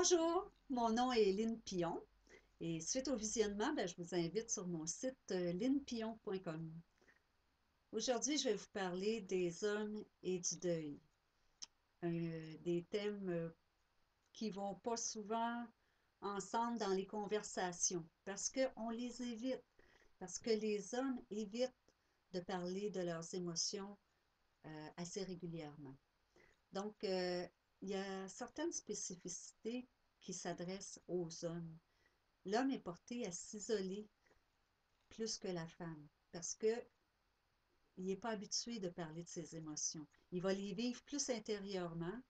Bonjour, mon nom est Lynne Pillon et suite au visionnement, je vous invite sur mon site lynnepillon.com. Aujourd'hui, je vais vous parler des hommes et du deuil. Des thèmes qui vont pas souvent ensemble dans les conversations parce qu'on les évite, parce que les hommes évitent de parler de leurs émotions assez régulièrement. Donc, il y a certaines spécificités qui s'adressent aux hommes. L'homme est porté à s'isoler plus que la femme parce qu'il n'est pas habitué de parler de ses émotions. Il va les vivre plus intérieurement,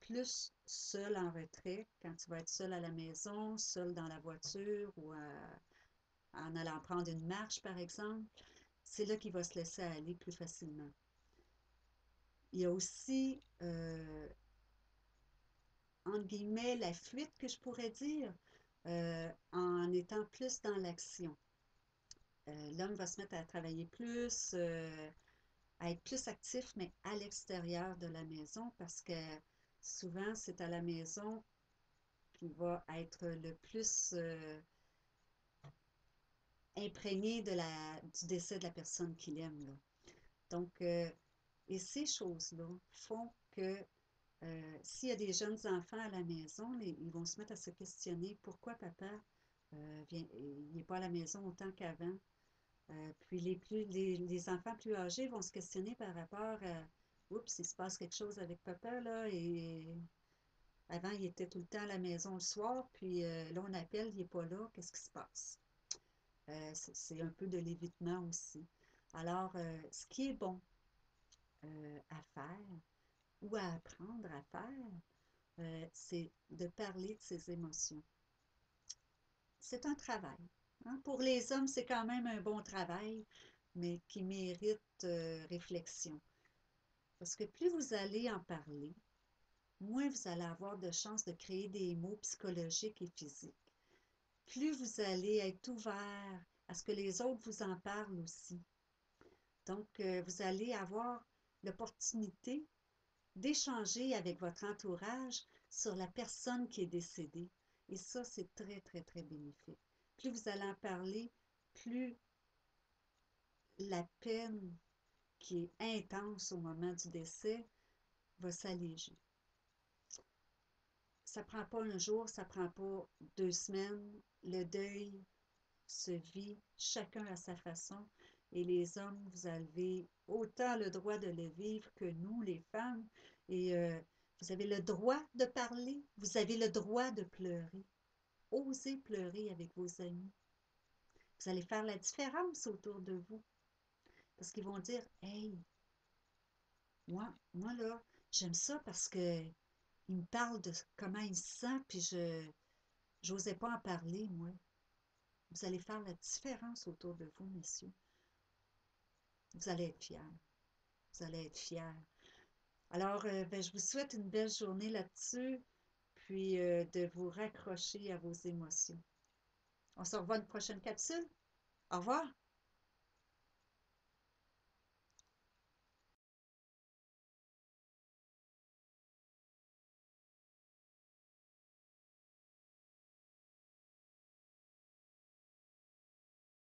plus seul en retrait, quand il va être seul à la maison, seul dans la voiture ou en allant prendre une marche, par exemple. C'est là qu'il va se laisser aller plus facilement. Il y a aussi, entre guillemets, la fuite que je pourrais dire, en étant plus dans l'action. L'homme va se mettre à travailler plus, à être plus actif, mais à l'extérieur de la maison, parce que souvent, c'est à la maison qu'il va être le plus imprégné du décès de la personne qu'il aime, là. Donc, et ces choses-là font que s'il y a des jeunes enfants à la maison, ils vont se mettre à se questionner pourquoi papa il n'est pas à la maison autant qu'avant. Puis les enfants plus âgés vont se questionner par rapport à oups, il se passe quelque chose avec papa, là, et avant, il était tout le temps à la maison le soir, puis là, on appelle, il n'est pas là, qu'est-ce qui se passe? C'est un peu de l'évitement aussi. Alors, ce qui est bon à faire ou à apprendre à faire, c'est de parler de ses émotions. C'est un travail, hein. Pour les hommes, c'est quand même un bon travail, mais qui mérite réflexion. Parce que plus vous allez en parler, moins vous allez avoir de chances de créer des mots psychologiques et physiques. Plus vous allez être ouvert à ce que les autres vous en parlent aussi. Donc, vous allez avoir l'opportunité d'échanger avec votre entourage sur la personne qui est décédée. Et ça, c'est très, très, très bénéfique. Plus vous allez en parler, plus la peine qui est intense au moment du décès va s'alléger. Ça ne prend pas un jour, ça ne prend pas 2 semaines. Le deuil se vit chacun à sa façon. Et les hommes, vous avez autant le droit de le vivre que nous, les femmes. Et vous avez le droit de parler, vous avez le droit de pleurer. Osez pleurer avec vos amis. Vous allez faire la différence autour de vous. Parce qu'ils vont dire, hey, moi là, j'aime ça parce que il me parle de comment il se sent, puis j'osais pas en parler, moi. Vous allez faire la différence autour de vous, messieurs. Vous allez être fiers. Vous allez être fiers. Alors, je vous souhaite une belle journée là-dessus, puis de vous raccrocher à vos émotions. On se revoit une prochaine capsule. Au revoir!